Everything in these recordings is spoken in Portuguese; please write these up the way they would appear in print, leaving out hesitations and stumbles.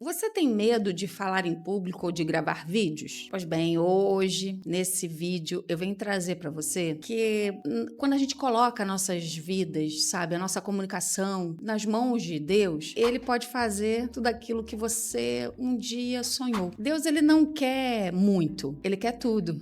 Você tem medo de falar em público ou de gravar vídeos? Pois bem, hoje, nesse vídeo, eu venho trazer para você que quando a gente coloca nossas vidas, sabe, a nossa comunicação nas mãos de Deus, Ele pode fazer tudo aquilo que você um dia sonhou. Deus, Ele não quer muito, Ele quer tudo.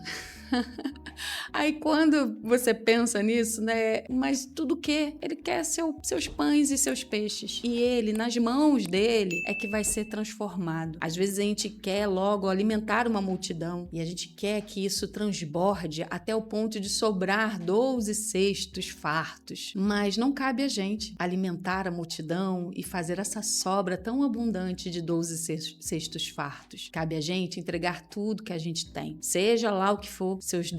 Aí quando você pensa nisso, né? Mas tudo o quê? Ele quer seus pães e seus peixes. E ele, nas mãos dele, é que vai ser transformado. Às vezes a gente quer logo alimentar uma multidão e a gente quer que isso transborde até o ponto de sobrar 12 cestos fartos. Mas não cabe a gente alimentar a multidão e fazer essa sobra tão abundante de 12 cestos fartos. Cabe a gente entregar tudo que a gente tem. Seja lá o que for, seus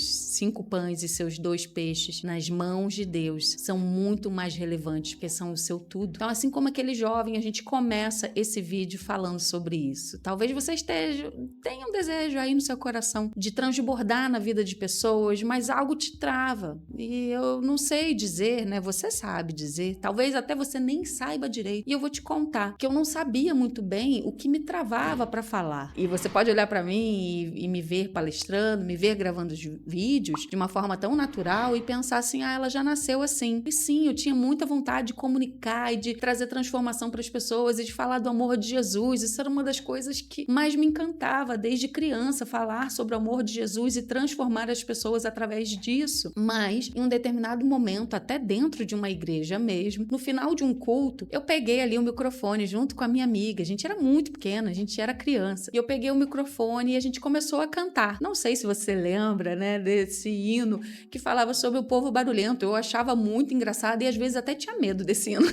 5 pães e seus 2 peixes nas mãos de Deus são muito mais relevantes, porque são o seu tudo. Então, assim como aquele jovem, a gente começa esse vídeo falando sobre isso. Talvez você tenha um desejo aí no seu coração de transbordar na vida de pessoas, mas algo te trava. E eu não sei dizer, né? Você sabe dizer. Talvez até você nem saiba direito. E eu vou te contar que eu não sabia muito bem o que me travava para falar. E você pode olhar para mim e me ver palestrando, me ver gravando os vídeos de uma forma tão natural e pensar assim, ela já nasceu assim. E sim, eu tinha muita vontade de comunicar e de trazer transformação para as pessoas e de falar do amor de Jesus. Isso era uma das coisas que mais me encantava desde criança, falar sobre o amor de Jesus e transformar as pessoas através disso. Mas, em um determinado momento, até dentro de uma igreja mesmo, no final de um culto, eu peguei ali o microfone junto com a minha amiga. A gente era muito pequena, a gente era criança. E eu peguei o microfone e a gente começou a cantar. Não sei se você lembra, né, desse hino que falava sobre o povo barulhento. Eu achava muito engraçado e às vezes até tinha medo desse hino.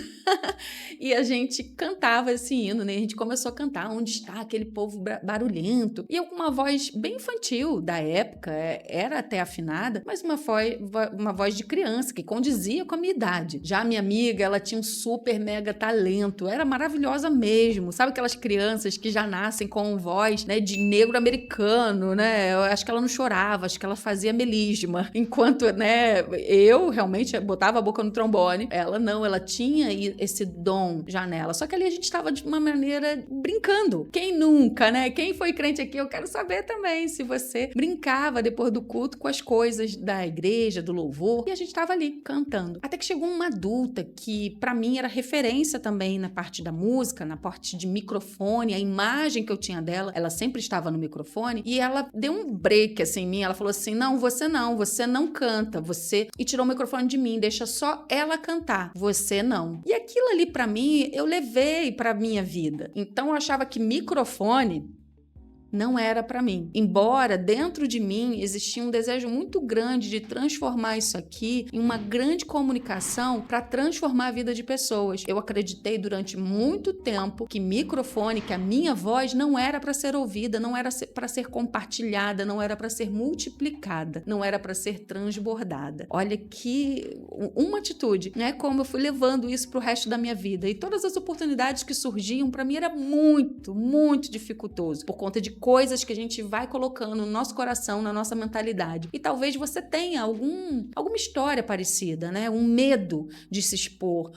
E a gente cantava esse hino, né? A gente começou a cantar onde está aquele povo barulhento. E eu com uma voz bem infantil da época, era até afinada, mas uma voz de criança que condizia com a minha idade. Já a minha amiga, ela tinha um super mega talento, era maravilhosa mesmo. Sabe aquelas crianças que já nascem com voz, né, de negro americano, né? Eu acho que ela não chorava, acho que ela fazia melisma. Enquanto, né, eu realmente botava a boca no trombone. Ela não, ela tinha esse dom já nela. Só que ali a gente estava de uma maneira brincando. Quem nunca, né? Quem foi crente aqui? Eu quero saber também se você brincava depois do culto com as coisas da igreja, do louvor. E a gente estava ali cantando. Até que chegou uma adulta que para mim era referência também na parte da música, na parte de microfone, a imagem que eu tinha dela, ela sempre estava no microfone e ela deu um break assim em mim. Ela falou assim: não não canta, você. E tirou o microfone de mim, deixa só ela cantar, você não. E aquilo ali pra mim, eu levei pra minha vida. Então eu achava que microfone não era para mim. Embora dentro de mim existia um desejo muito grande de transformar isso aqui em uma grande comunicação para transformar a vida de pessoas. Eu acreditei durante muito tempo que microfone, que a minha voz não era para ser ouvida, não era para ser compartilhada, não era para ser multiplicada, não era para ser transbordada. Olha que uma atitude, né? Como eu fui levando isso para o resto da minha vida. E todas as oportunidades que surgiam para mim era muito, muito dificultoso por conta de coisas que a gente vai colocando no nosso coração, na nossa mentalidade. E talvez você tenha alguma história parecida, né? Um medo de se expor,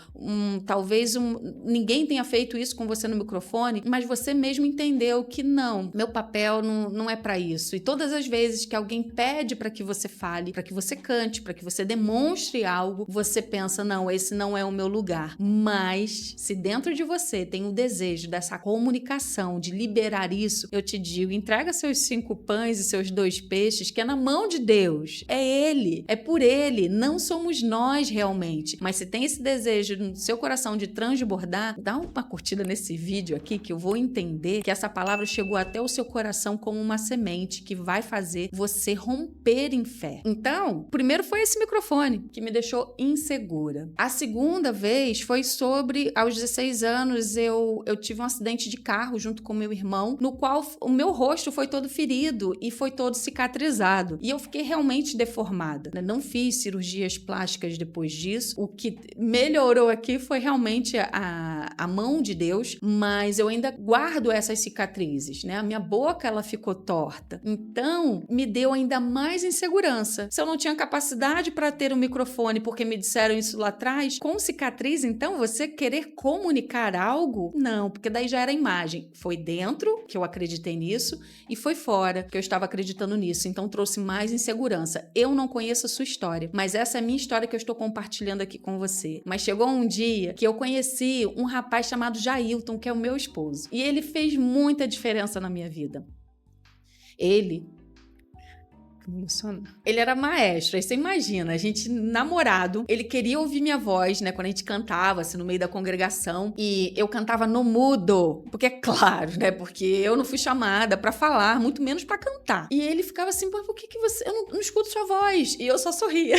ninguém tenha feito isso com você no microfone, mas você mesmo entendeu que não, meu papel não é para isso. E todas as vezes que alguém pede para que você fale, para que você cante, para que você demonstre algo, você pensa, não, esse não é o meu lugar. Mas se dentro de você tem o desejo dessa comunicação, de liberar isso, eu te digo, entrega seus 5 pães e seus 2 peixes, que é na mão de Deus. É Ele, é por Ele, não somos nós realmente. Mas se tem esse desejo no seu coração de transbordar, dá uma curtida nesse vídeo aqui que eu vou entender que essa palavra chegou até o seu coração como uma semente que vai fazer você romper em fé. Então, primeiro foi esse microfone que me deixou insegura. A segunda vez foi sobre, aos 16 anos, eu tive um acidente de carro junto com meu irmão, no qual o meu meu rosto foi todo ferido e foi todo cicatrizado. E eu fiquei realmente deformada, né? Não fiz cirurgias plásticas depois disso. O que melhorou aqui foi realmente a mão de Deus, mas eu ainda guardo essas cicatrizes, né? A minha boca, ela ficou torta. Então, me deu ainda mais insegurança. Se eu não tinha capacidade para ter um microfone porque me disseram isso lá atrás, com cicatriz, então, você querer comunicar algo? Não, porque daí já era imagem. Foi dentro, que eu acreditei nisso, e foi fora, que eu estava acreditando nisso. Então, trouxe mais insegurança. Eu não conheço a sua história, mas essa é a minha história que eu estou compartilhando aqui com você. Mas chegou um dia que eu conheci um rapaz chamado Jailton, que é o meu esposo. E ele fez muita diferença na minha vida. Ele era maestro, aí você imagina, a gente namorado, ele queria ouvir minha voz, né, quando a gente cantava, assim, no meio da congregação, e eu cantava no mudo, porque é claro, né, porque eu não fui chamada pra falar, muito menos pra cantar. E ele ficava assim, por que você, eu não escuto sua voz, e eu só sorria.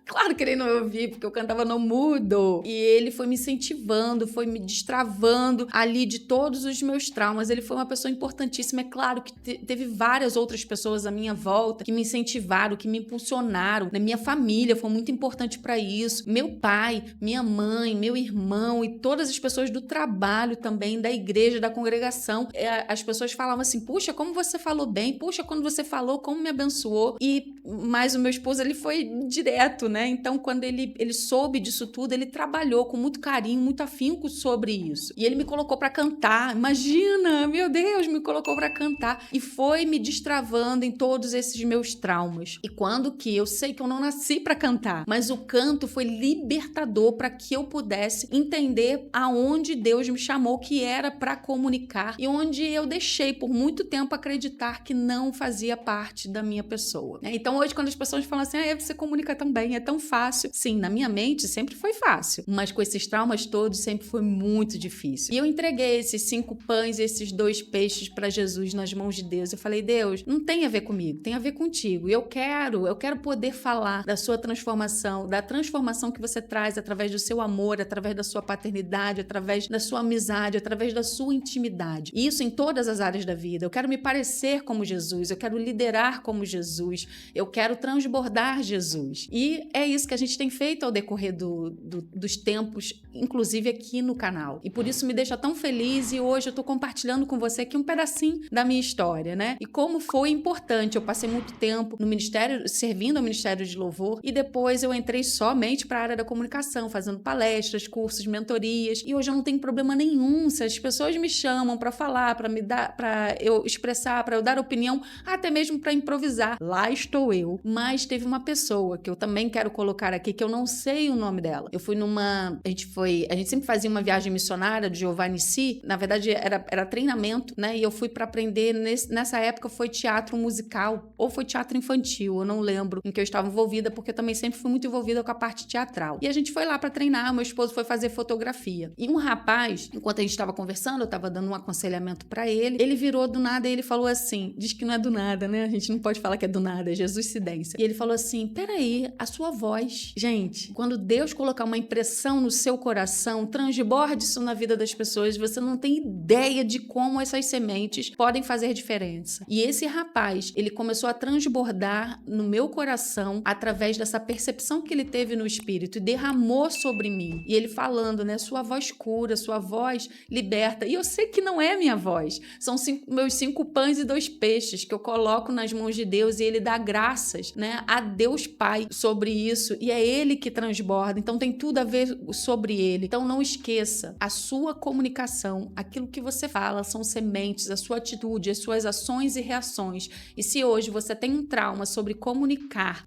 Claro que ele não ouvia, porque eu cantava no mudo. E ele foi me incentivando, foi me destravando ali de todos os meus traumas. Ele foi uma pessoa importantíssima. É claro que teve várias outras pessoas à minha volta que me incentivaram, que me impulsionaram. Minha família foi muito importante para isso. Meu pai, minha mãe, meu irmão e todas as pessoas do trabalho também, da igreja, da congregação. As pessoas falavam assim, puxa, como você falou bem. Puxa, quando você falou, como me abençoou. Mas o meu esposo, ele foi direto, né? Então, quando ele soube disso tudo, ele trabalhou com muito carinho, muito afinco sobre isso. E ele me colocou para cantar. Imagina, meu Deus, me colocou para cantar. E foi me destravando em todos esses meus traumas. E quando que eu sei que eu não nasci para cantar, mas o canto foi libertador para que eu pudesse entender aonde Deus me chamou, que era para comunicar, e onde eu deixei por muito tempo acreditar que não fazia parte da minha pessoa. Então, hoje, quando as pessoas falam assim, você comunica tão bem, é tão fácil. Sim, na minha mente sempre foi fácil, mas com esses traumas todos sempre foi muito difícil. E eu entreguei esses 5 pães e esses 2 peixes para Jesus nas mãos de Deus. Eu falei, Deus, não tem a ver comigo, tem a ver contigo. E eu quero poder falar da sua transformação, da transformação que você traz através do seu amor, através da sua paternidade, através da sua amizade, através da sua intimidade. E isso em todas as áreas da vida. Eu quero me parecer como Jesus, eu quero liderar como Jesus, eu quero transbordar Jesus. E é isso que a gente tem feito ao decorrer dos tempos, inclusive aqui no canal. E por isso me deixa tão feliz, e hoje eu tô compartilhando com você aqui um pedacinho da minha história, né? E como foi importante. Eu passei muito tempo no ministério, servindo ao Ministério de Louvor, e depois eu entrei somente para a área da comunicação, fazendo palestras, cursos, mentorias, e hoje eu não tenho problema nenhum se as pessoas me chamam para falar, para me dar, para eu expressar, para eu dar opinião, até mesmo para improvisar. Lá estou eu. Mas teve uma pessoa que eu também quero colocar aqui, que eu não sei o nome dela. Eu fui numa... A gente sempre fazia uma viagem missionária do Giovanni Si. Na verdade, era treinamento, né? E eu fui para aprender... Nessa época foi teatro musical, ou foi teatro infantil, eu não lembro em que eu estava envolvida, porque eu também sempre fui muito envolvida com a parte teatral. E a gente foi lá para treinar, meu esposo foi fazer fotografia. E um rapaz, enquanto a gente estava conversando, eu estava dando um aconselhamento para ele virou do nada e ele falou assim, diz que não é do nada, né? A gente não pode falar que é do nada, é Jesuscidência. E ele falou assim, peraí, a sua voz. Gente, quando Deus colocar uma impressão no seu coração, transborde isso na vida das pessoas, você não tem ideia de como essas sementes podem fazer diferença. E esse rapaz, ele começou a transbordar no meu coração através dessa percepção que ele teve no espírito e derramou sobre mim. E ele falando, né, sua voz cura, sua voz liberta. E eu sei que não é minha voz. São meus 5 pães e 2 peixes que eu coloco nas mãos de Deus, e ele dá graças, né, a Deus Pai sobre isso, e é ele que transborda. Então tem tudo a ver sobre ele. Então não esqueça, a sua comunicação, aquilo que você fala, são sementes, a sua atitude, as suas ações e reações. E se hoje você tem um trauma sobre comunicar,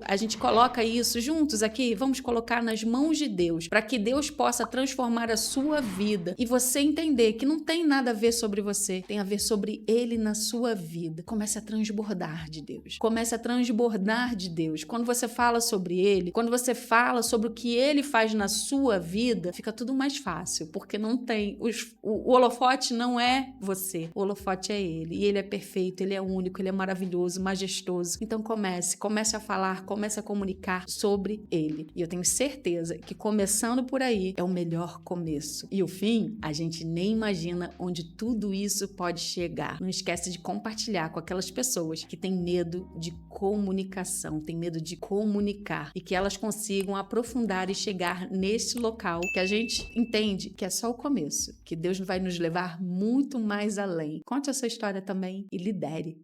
a gente coloca isso juntos aqui, vamos colocar nas mãos de Deus, para que Deus possa transformar a sua vida e você entender que não tem nada a ver sobre você, tem a ver sobre Ele na sua vida. Comece a transbordar de Deus. comece a transbordar de Deus. Quando você fala sobre Ele, quando você fala sobre o que Ele faz na sua vida, fica tudo mais fácil, porque não tem... O holofote não é você, o holofote é Ele. E Ele é perfeito, Ele é único, Ele é maravilhoso, majestoso. Então comece a falar, comece a comunicar sobre Ele. E eu tenho certeza que começando por aí é o melhor começo. E o fim, a gente nem imagina onde tudo isso pode chegar. Não esquece de compartilhar com aquelas pessoas que têm medo de comunicação, têm medo de comunicar e que elas consigam aprofundar e chegar nesse local que a gente entende que é só o começo, que Deus vai nos levar muito mais além. Conte a sua história também e lidere.